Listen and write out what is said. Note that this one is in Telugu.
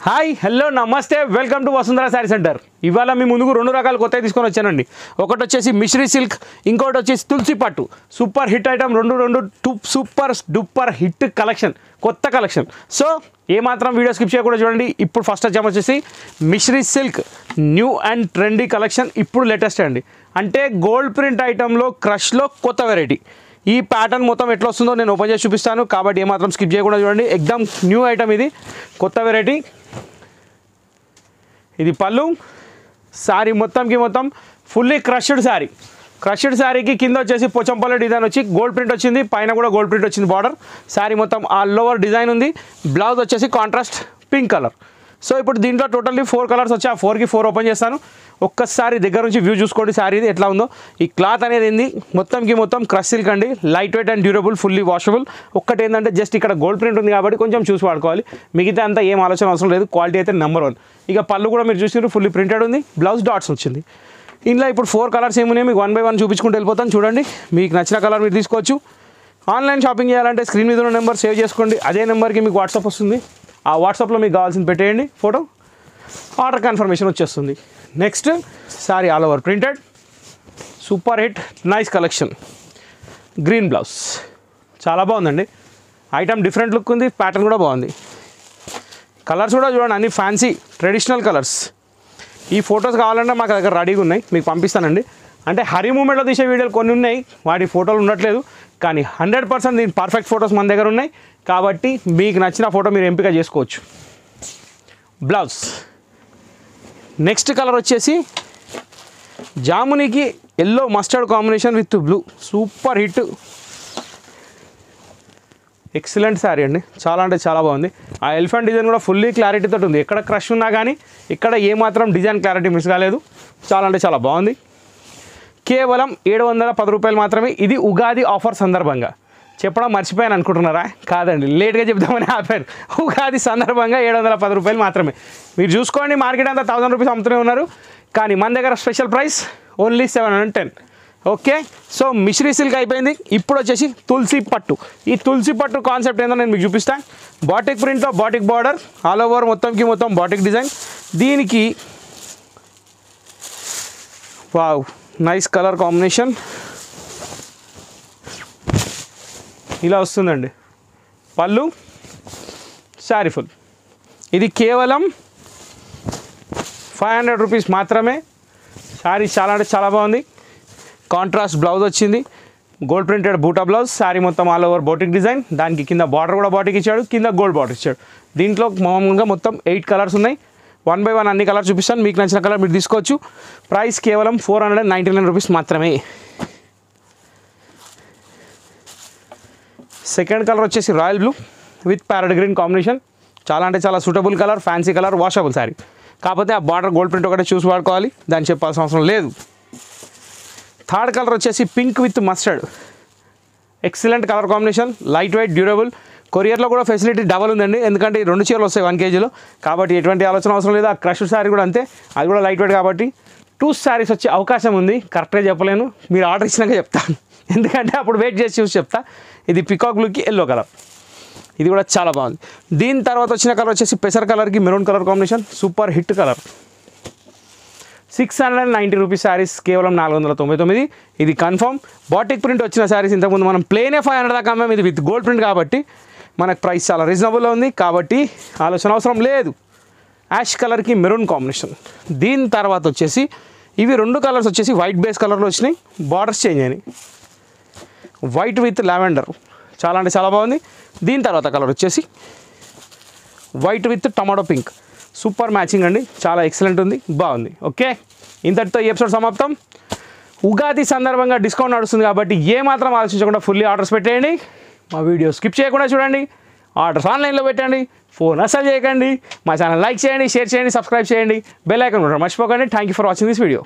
హాయ్ హలో నమస్తే welcome to Vasundhara sari centre. ఇవాళ మీ ముందుకు రెండు రకాల కొత్తవి తీసుకొని వచ్చానండి. ఒకటి వచ్చేసి మిశ్రీ సిల్క్, ఇంకోటి వచ్చేసి తులసి పట్టు. సూపర్ హిట్ ఐటమ్, రెండు సూపర్ డూపర్ హిట్ కలెక్షన్, కొత్త కలెక్షన్. సో ఏమాత్రం వీడియో స్కిప్ చేయకుండా చూడండి. ఇప్పుడు ఫస్ట్ వచ్చేసి Misri silk new and trendy collection. ఇప్పుడు లేటెస్ట్ అండి, అంటే గోల్డ్ ప్రింట్ ఐటెంలో క్రష్లో కొత్త వెరైటీ. ఈ ప్యాటర్న్ మొత్తం ఎట్లా వస్తుందో నేను ఓపెన్ చేసి చూపిస్తాను, కాబట్టి ఏమాత్రం స్కిప్ చేయకుండా చూడండి. ఎక్దమ్ న్యూ ఐటమ్, ఇది కొత్త వెరైటీ. ఇది పళ్ళు. శారీ మొత్తం ఫుల్లీ క్రష్డ్ శారీ. క్రష్డ్ శారీకి కింద వచ్చేసి పోచంపల్లి డిజైన్ వచ్చి గోల్డ్ ప్రింట్ వచ్చింది, పైన కూడా గోల్డ్ ప్రింట్ వచ్చింది బార్డర్. శారీ మొత్తం ఆల్ ఓవర్ డిజైన్ ఉంది. బ్లౌజ్ వచ్చేసి కాంట్రాస్ట్ పింక్ కలర్. సో ఇప్పుడు దీంట్లో టోటల్లీ 4 కలర్స్ వచ్చి ఆ 4కి 4 ఓపెన్ చేస్తాను. ఒక్కసారి దగ్గర నుంచి వ్యూ చూసుకోండి శారీ ఎట్లా ఉందో. ఈ క్లాత్ అనేది ఏంది, మొత్తం క్రష్ సిల్క్ అండి. Light weight and durable, fully washable. ఒక్కటి ఏంటంటే జస్ట్ ఇక్కడ గోల్డ్ ప్రింట్ ఉంది కాబట్టి కొంచెం చూసి వాడుకోవాలి. మిగతా అంతా ఏం ఆలోచన అవసరం లేదు. క్వాలిటీ అయితే నెంబర్ 1. ఇక పళ్ళు కూడా మీరు చూసినారు, ఫుల్లీ ప్రింటెడ్ ఉంది. బ్లౌజ్ డాట్స్ వచ్చింది. ఇందులో ఇప్పుడు 4 కలర్స్ ఏమున్నాయి మీకు 1 బై 1 చూపించుకుంటూ వెళ్ళిపోతాను. చూడండి, మీకు నచ్చిన కలర్ మీరు తీసుకోవచ్చు. ఆన్లైన్ షాపింగ్ చేయాలంటే స్క్రీన్ మీద ఉన్న నెంబర్ సేవ్ చేసుకోండి. అదే నెంబర్కి మీకు వాట్సాప్ వస్తుంది. ఆ వాట్సాప్లో మీకు కావాల్సింది పెట్టేయండి ఫోటో, ఆర్డర్ కన్ఫర్మేషన్ వచ్చేస్తుంది. Next sorry all over printed, super hit nice collection. Green blouse చాలా బాగుందండి. ఐటమ్ డిఫరెంట్ లుక్ ఉంది, ప్యాటర్న్ కూడా బాగుంది. కలర్స్ కూడా చూడండి, అన్ని ఫ్యాన్సీ ట్రెడిషనల్ కలర్స్. ఈ ఫొటోస్ కావాలంటే మాకు దగ్గర రెడీగా ఉన్నాయి, మీకు పంపిస్తానండి. అంటే హరీ మూమెంట్లో తీసే వీడియోలు కొన్ని ఉన్నాయి, వాటి ఫోటోలు ఉండట్లేదు. కానీ 100% దీని పర్ఫెక్ట్ ఫొటోస్ మన దగ్గర ఉన్నాయి. కాబట్టి మీకు నచ్చిన ఫోటో మీరు ఎంపిక చేసుకోవచ్చు. బ్లౌజ్ నెక్స్ట్ కలర్ వచ్చేసి జామునికి yellow mustard combination with blue. Super hit, excellent sari అండి. చాలా అంటే చాలా బాగుంది. ఆ ఎలిఫెంట్ డిజైన్ కూడా ఫుల్లీ క్లారిటీతో ఉంది. ఎక్కడ క్రష్ ఉన్నా కానీ ఇక్కడ ఏమాత్రం డిజైన్ క్లారిటీ మిస్ కాలేదు. చాలా అంటే చాలా బాగుంది. కేవలం 710 రూపాయలు మాత్రమే. ఇది ఉగాది ఆఫర్ సందర్భంగా చెప్పడం మర్చిపోయాను అనుకుంటున్నారా? కాదండి, లేట్గా చెప్దామని ఆపారు. ఉగాది సందర్భంగా 710 రూపాయలు మాత్రమే. మీరు చూసుకోండి, మార్కెట్ అంతా 1000 రూపీస్ అమ్ముతూనే ఉన్నారు. కానీ మన దగ్గర special price only 710. Okay, so Misri silk అయిపోయింది. ఇప్పుడు వచ్చేసి తులసి పట్టు. ఈ తులసి పట్టు కాన్సెప్ట్ ఏందో నేను మీకు చూపిస్తాను. బాటిక్ ప్రింట్లో బాటిక్ బార్డర్, ఆల్ ఓవర్ మొత్తం బాటిక్ డిజైన్. దీనికి వావ్ నైస్ కలర్ కాంబినేషన్ ఇలా వస్తుందండి. పళ్ళు, శారీ ఫుల్. ఇది కేవలం 500 రూపీస్ మాత్రమే. శారీ చాలా అంటే చాలా బాగుంది. కాంట్రాస్ట్ బ్లౌజ్ వచ్చింది, గోల్డ్ ప్రింటెడ్ బూటా బ్లౌజ్. శారీ మొత్తం ఆల్ ఓవర్ బోటిక్ డిజైన్. దానికి కింద బార్డర్ కూడా బాటిక్ ఇచ్చాడు, కింద గోల్డ్ బార్డర్ ఇచ్చాడు. దీంట్లో మామూలుగా మొత్తం 8 కలర్స్ ఉన్నాయి. 1 బై 1 అన్ని కలర్స్ చూపిస్తాను, మీకు నచ్చిన కలర్ మీరు తీసుకోవచ్చు. ప్రైస్ కేవలం 499 రూపీస్ మాత్రమే. సెకండ్ కలర్ వచ్చేసి royal blue with parrot green combination. చాలా అంటే చాలా suitable colour, fancy colour, washable sari. కాకపోతే ఆ బార్డర్ గోల్డ్ ప్రింట్ ఒకటే చూసి వాడుకోవాలి, దాన్ని చెప్పాల్సిన అవసరం లేదు. థర్డ్ కలర్ వచ్చేసి pink with mustard. Excellent colour combination, light weight, durable. కొరియర్లో కూడా ఫెసిలిటీ డబల్ ఉందండి, ఎందుకంటే 2 చీరలు వస్తాయి 1 kgలో. కాబట్టి ఎటువంటి ఆలోచన అవసరం లేదు. ఆ క్రష్ శారీ కూడా అంతే, అది కూడా లైట్ వెయిట్ కాబట్టి 2 శారీస్ వచ్చే అవకాశం ఉంది. కరెక్ట్గా చెప్పలేను, మీరు ఆర్డర్ ఇచ్చినాక చెప్తాను, ఎందుకంటే అప్పుడు వెయిట్ చేసి చూసి చెప్తా. ఇది పికాక్ బ్లూకి ఎల్లో కలర్, ఇది కూడా చాలా బాగుంది. దీని తర్వాత వచ్చిన కలర్ వచ్చేసి పెసర్ కలర్కి maroon colour combination. Super hit colour. 690 rupees saris కేవలం 499. ఇది కన్ఫర్మ్. బాటిక్ ప్రింట్ వచ్చిన శారీస్ ఇంతకుముందు మనం ప్లేనే 500 దాకా అమ్మాం. ఇది విత్ గోల్డ్ ప్రింట్ కాబట్టి మనకు ప్రైస్ చాలా రీజనబుల్లో ఉంది, కాబట్టి ఆలోచన అవసరం లేదు. యాష్ కలర్కి మెరూన్ కాంబినేషన్. దీని తర్వాత వచ్చేసి ఇవి 2 కలర్స్ వచ్చేసి వైట్ బేస్ కలర్లో వచ్చినాయి, బార్డర్స్ చేంజ్ అయినాయి. వైట్ విత్ లావెండర్, చాలా అంటే చాలా బాగుంది. దీని తర్వాత కలర్ వచ్చేసి white with tomato pink. Super matching అండి, చాలా ఎక్సలెంట్ ఉంది, బాగుంది. ఓకే, ఇంతటితో ఈ ఎపిసోడ్ సమాప్తం. ఉగాది సందర్భంగా డిస్కౌంట్ నడుస్తుంది కాబట్టి ఏమాత్రం ఆలోచించకుండా ఫుల్లీ ఆర్డర్స్ పెట్టేయండి. మా వీడియో స్కిప్ చేయకుండా చూడండి, ఆర్డర్స్ ఆన్లైన్లో పెట్టండి, ఫోన్ అసలు చేయకండి. మా ఛానల్ లైక్ చేయండి, షేర్ చేయండి, సబ్స్క్రైబ్ చేయండి, బెల్ ఐకాన్ కూడా మర్చిపోకండి. Thank you for watching this video.